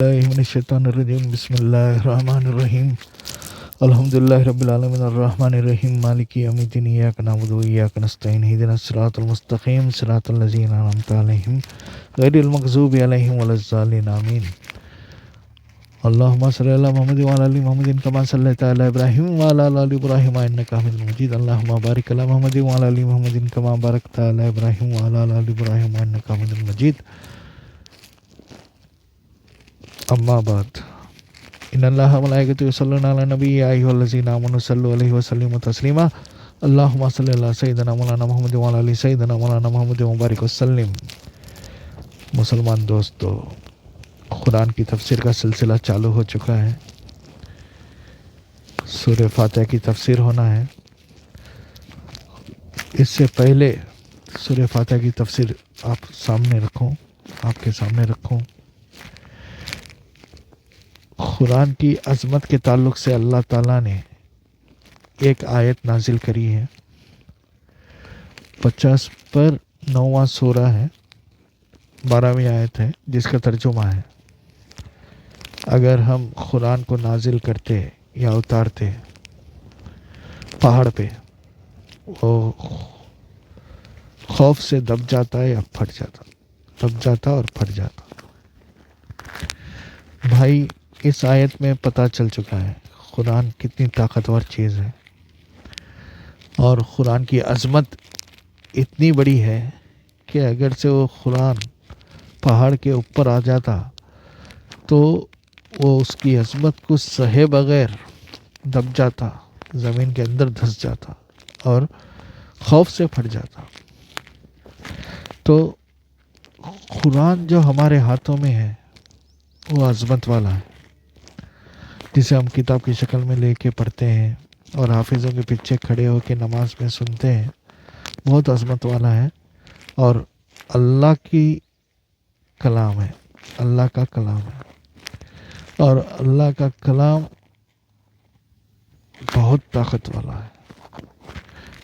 من الشیطان الرجیم بسم اللہ الرحمن الرحیم الحمدللہ رب العالمین الرحمن الرحیم مالک یوم الدین ایاک نعبد و ایاک نستعین اہدنا الصراط المستقیم صراط الذین انعمت علیہم غیر المغضوب علیہم ولا الضالین آمین اللہم صلی علی محمد وعلی آل محمد کما صلیت علی ابراہیم وعلی آل ابراہیم انک حمید مجید اللہم بارک علی محمد وعلی آل محمد کما بارکت علی ابراہیم وعلی آل ابراہیم انک حمید مجید اما بعد ان اللہ ملائکۃ یصلون علی النبی یا ایھا الذین آمنوا صلوا علیہ وسلموا تسلیما اللہم صلی علی سیدنا مولانا محمد وعلی آل سیدنا مولانا محمد وبارک وسلم۔ مسلمان دوستو، قرآن کی تفسیر کا سلسلہ چالو ہو چکا ہے۔ سورہ فاتحہ کی تفسیر ہونا ہے۔ اس سے پہلے سورہ فاتحہ کی تفسیر آپ کے سامنے رکھوں۔ قرآن کی عظمت کے تعلق سے اللہ تعالیٰ نے ایک آیت نازل کری ہے۔ 50 پر 9واں سورہ ہے، 12ویں آیت ہے، جس کا ترجمہ ہے: اگر ہم قرآن کو نازل کرتے یا اتارتے پہاڑ پہ، وہ خوف سے دب جاتا یا پھٹ جاتا، دب جاتا اور پھٹ جاتا۔ بھائی، اس آیت میں پتہ چل چکا ہے قرآن کتنی طاقتور چیز ہے، اور قرآن کی عظمت اتنی بڑی ہے کہ اگر سے وہ قرآن پہاڑ کے اوپر آ جاتا تو وہ اس کی عظمت کو سہے بغیر دب جاتا، زمین کے اندر دھس جاتا اور خوف سے پھٹ جاتا۔ تو قرآن جو ہمارے ہاتھوں میں ہے وہ عظمت والا ہے، جسے ہم کتاب کی شکل میں لے کے پڑھتے ہیں اور حافظوں کے پیچھے کھڑے ہو کے نماز میں سنتے ہیں۔ بہت عظمت والا ہے اور اللہ کی کلام ہے، اللہ کا کلام ہے، اور اللہ کا کلام بہت طاقت والا ہے،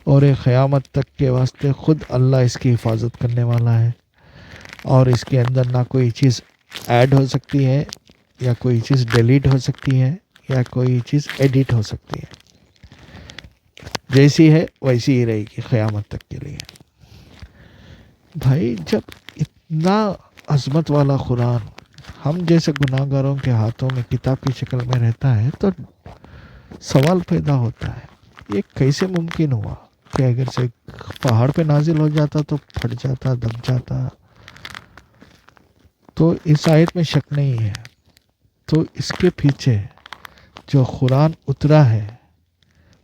اور ایک قیامت تک کے واسطے خود اللہ اس کی حفاظت کرنے والا ہے، اور اس کے اندر نہ کوئی چیز ایڈ ہو سکتی ہے، یا کوئی چیز ڈیلیٹ ہو سکتی ہے، یا کوئی چیز ایڈٹ ہو سکتی ہے۔ جیسی ہے ویسی ہی رہے گی قیامت تک کے لیے۔ بھائی، جب اتنا عظمت والا قرآن ہم جیسے گناہ گاروں کے ہاتھوں میں کتاب کی شکل میں رہتا ہے تو سوال پیدا ہوتا ہے، یہ کیسے ممکن ہوا کہ اگر سے پہاڑ پہ نازل ہو جاتا تو پھٹ جاتا، دب جاتا؟ تو اس آیت میں شک نہیں ہے۔ تو اس کے پیچھے جو قرآن اترا ہے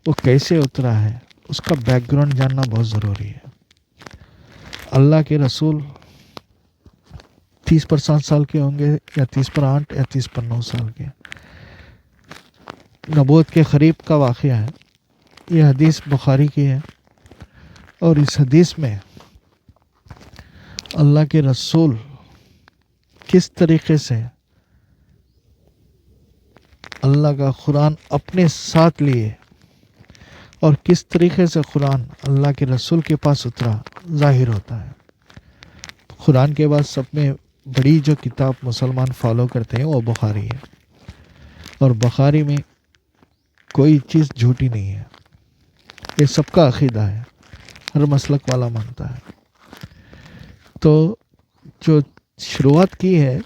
وہ کیسے اترا ہے، اس کا بیک گراؤنڈ جاننا بہت ضروری ہے۔ اللہ کے رسول 30 پر 7 سال کے ہوں گے، یا 30 پر 8 یا 30 پر 9 سال کے۔ نبوت کے قریب کا واقعہ ہے۔ یہ حدیث بخاری کی ہے، اور اس حدیث میں اللہ کے رسول کس طریقے سے اللہ کا قرآن اپنے ساتھ لیے اور کس طریقے سے قرآن اللہ کے رسول کے پاس اترا ظاہر ہوتا ہے۔ قرآن کے بعد سب میں بڑی جو کتاب مسلمان فالو کرتے ہیں وہ بخاری ہے، اور بخاری میں کوئی چیز جھوٹی نہیں ہے، یہ سب کا عقیدہ ہے، ہر مسلک والا مانتا ہے۔ تو جو شروعات کی ہے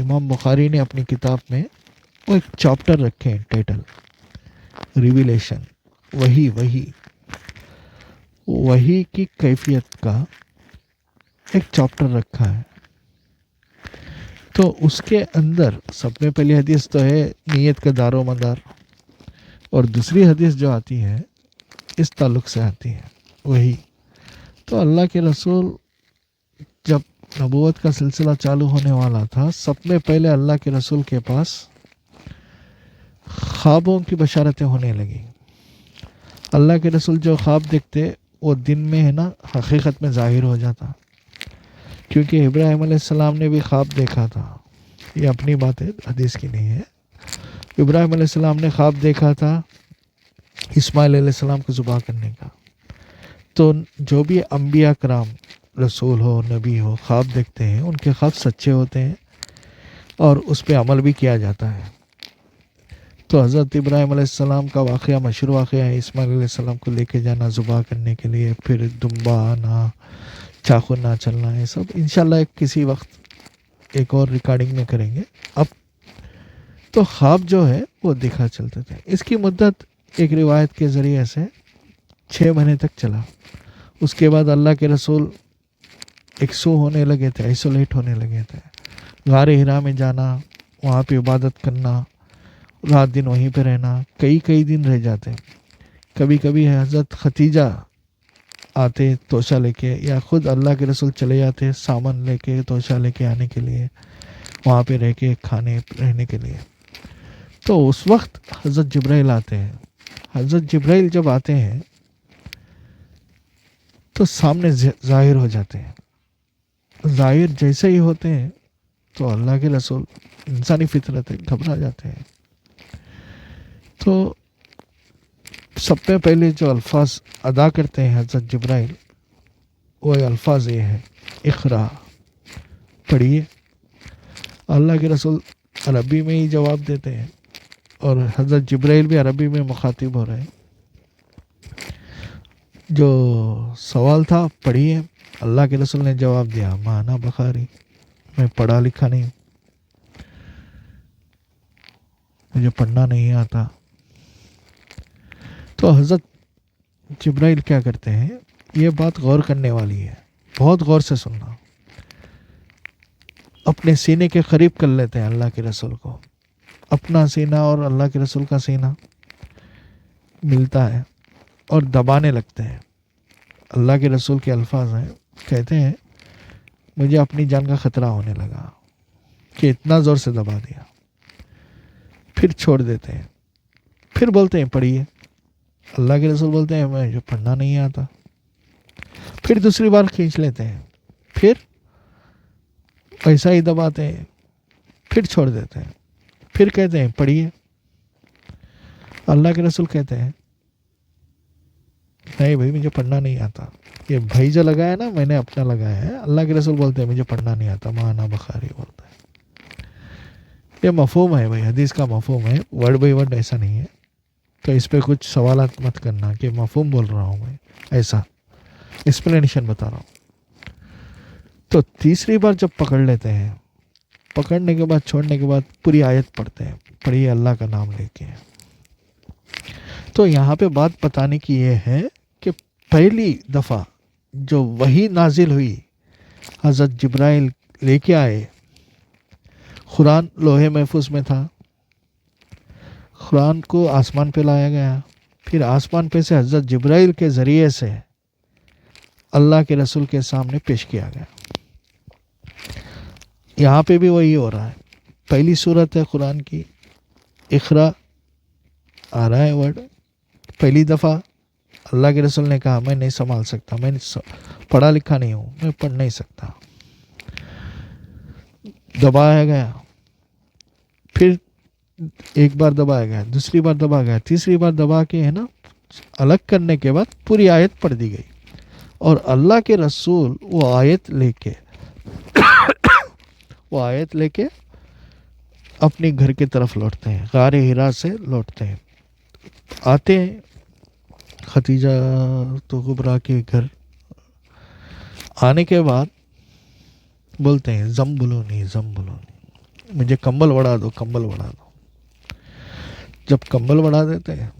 امام بخاری نے اپنی کتاب میں، وہ ایک چاپٹر رکھے ہیں، ٹائٹل ریویلیشن، وحی کی کیفیت کا ایک چاپٹر رکھا ہے۔ تو اس کے اندر سب میں پہلی حدیث تو ہے نیت کا دار و مدار، اور دوسری حدیث جو آتی ہے اس تعلق سے آتی ہے وہی۔ تو اللہ کے رسول جب نبوت کا سلسلہ چالو ہونے والا تھا، سب میں پہلے اللہ کے رسول کے پاس خوابوں کی بشارتیں ہونے لگیں۔ اللہ کے رسول جو خواب دیکھتے وہ دن میں ہے نا حقیقت میں ظاہر ہو جاتا، کیونکہ ابراہیم علیہ السلام نے بھی خواب دیکھا تھا۔ یہ اپنی بات ہے، حدیث کی نہیں ہے۔ ابراہیم علیہ السلام نے خواب دیکھا تھا اسماعیل علیہ السلام کو ذبح کرنے کا۔ تو جو بھی انبیاء کرام، رسول ہو نبی ہو، خواب دیکھتے ہیں، ان کے خواب سچے ہوتے ہیں، اور اس پہ عمل بھی کیا جاتا ہے. تو حضرت ابراہیم علیہ السلام کا واقعہ مشہور واقعہ ہے. اسماعیل علیہ السلام کو لے کے جانا ذبح کرنے کے لیے، پھر دمبا آنا، چاقو نہ چلنا، یہ سب انشاءاللہ کسی وقت ایک اور ریکارڈنگ میں کریں گے. اب تو خواب جو ہے وہ دکھا چلتے تھے. اس کی مدت ایک روایت کے ذریعے سے 6 مہینے تک چلا. اس کے بعد اللہ کے رسول ایکسو ہونے لگے تھے، آئسولیٹ ہونے لگے تھے. غار ہرا میں جانا، وہاں پہ عبادت کرنا، رات دن وہیں پہ رہنا، کئی دن رہ جاتے. کبھی کبھی حضرت ختیجہ آتے توشہ لے کے، یا خود اللہ کے رسول چلے جاتے سامان لے کے، توشہ لے کے آنے کے لیے، وہاں پہ رہ کے کھانے رہنے کے لیے. تو اس وقت حضرت جبرائیل آتے ہیں. حضرت جبرائیل جب آتے ہیں تو سامنے ظاہر ہو جاتے ہیں. ظاہر جیسے ہی ہوتے ہیں تو اللہ کے رسول، انسانی فطرت ہے، گھبرا جاتے ہیں. تو سب سے پہلے جو الفاظ ادا کرتے ہیں حضرت جبرائیل، وہ الفاظ یہ ہے: اقرا، پڑھیے. اللہ کے رسول عربی میں ہی جواب دیتے ہیں، اور حضرت جبرائیل بھی عربی میں مخاطب ہو رہے ہیں. جو سوال تھا پڑھیے، اللہ کے رسول نے جواب دیا: مانا بخاری، میں پڑھا لکھا نہیں ہوں، مجھے پڑھنا نہیں آتا. تو حضرت جبرائیل کیا کرتے ہیں، یہ بات غور کرنے والی ہے، بہت غور سے سننا. اپنے سینے کے قریب کر لیتے ہیں اللہ کے رسول کو. اپنا سینہ اور اللہ کے رسول کا سینہ ملتا ہے اور دبانے لگتے ہیں. اللہ کے رسول کے الفاظ ہیں، کہتے ہیں مجھے اپنی جان کا خطرہ ہونے لگا کہ اتنا زور سے دبا دیا. پھر چھوڑ دیتے ہیں، پھر بولتے ہیں پڑھیے. اللہ کے رسول بولتے ہیں مجھے پڑھنا نہیں آتا. پھر دوسری بار کھینچ لیتے ہیں، پھر ایسا ہی دباتے ہیں، پھر چھوڑ دیتے ہیں، پھر کہتے ہیں پڑھیے. اللہ کے رسول کہتے ہیں نہیں بھائی، مجھے پڑھنا نہیں آتا. یہ بھائی جو لگایا نا، میں نے اپنا لگایا ہے. اللہ کے رسول بولتے ہیں مجھے پڑھنا نہیں آتا. مانا بخاری بولتا ہے. یہ مفہوم ہے بھائی، حدیث کا مفہوم ہے، ورڈ بائی ورڈ ایسا نہیں ہے. تو اس پہ کچھ سوالات مت کرنا کہ مفہوم بول رہا ہوں میں، ایسا ایکسپلینیشن بتا رہا ہوں. تو تیسری بار جب پکڑ لیتے ہیں، پکڑنے کے بعد چھوڑنے کے بعد پوری آیت پڑھتے ہیں، پڑھیے اللہ کا نام لے کے. تو یہاں پہ بات بتانے کی یہ ہے کہ پہلی دفعہ جو وحی نازل ہوئی، حضرت جبرائیل لے کے آئے. قرآن لوح محفوظ میں تھا، قرآن کو آسمان پہ لایا گیا، پھر آسمان پہ سے حضرت جبرائیل کے ذریعے سے اللہ کے رسول کے سامنے پیش کیا گیا. یہاں پہ بھی وہی ہو رہا ہے. پہلی صورت ہے قرآن کی، اقرا آ رہا ہے ورڈ. پہلی دفعہ اللہ کے رسول نے کہا میں نہیں سنبھال سکتا، میں پڑھا لکھا نہیں ہوں، میں پڑھ نہیں سکتا. دبایا گیا، پھر ایک بار دبایا گیا، دوسری بار دبا گیا، تیسری بار دبا کے ہے نا الگ کرنے کے بعد پوری آیت پڑھ دی گئی. اور اللہ کے رسول وہ آیت لے کے اپنے گھر کی طرف لوٹتے ہیں، غار ہرا سے لوٹتے ہیں. آتے ہیں ختیجہ تو کبریٰ کے گھر. آنے کے بعد بولتے ہیں زمبلونی، مجھے کمبل اڑا دو. جب کمبل اڑا دیتے ہیں،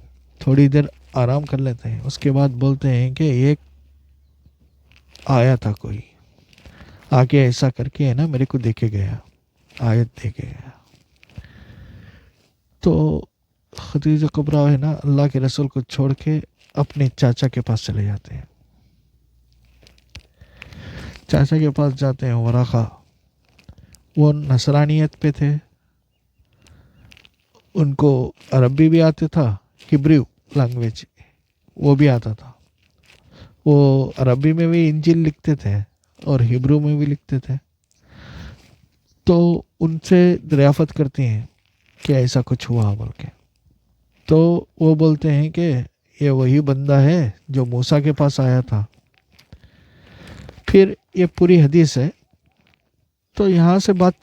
تھوڑی دیر آرام کر لیتے ہیں. اس کے بعد بولتے ہیں کہ ایک آیا تھا کوئی، آ کے ایسا کر کے ہے نا میرے کو دیکھے گیا، آیت دیکھے گیا. تو ختیجہ کبریٰ ہے نا اللہ کے رسول کو چھوڑ کے اپنے چاچا کے پاس چلے جاتے ہیں. چاچا کے پاس جاتے ہیں، ورقہ. وہ نصرانیت پہ تھے، ان کو عربی بھی آتے تھا، ہبریو لینگویج وہ بھی آتا تھا. وہ عربی میں بھی انجیل لکھتے تھے اور ہبریو میں بھی لکھتے تھے. تو ان سے دریافت کرتے ہیں کہ ایسا کچھ ہوا بول کے. تو وہ بولتے ہیں کہ یہ وہی بندہ ہے جو موسیٰ کے پاس آیا تھا. پھر یہ پوری حدیث ہے. تو یہاں سے بات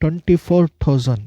24,000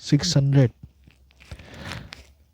600।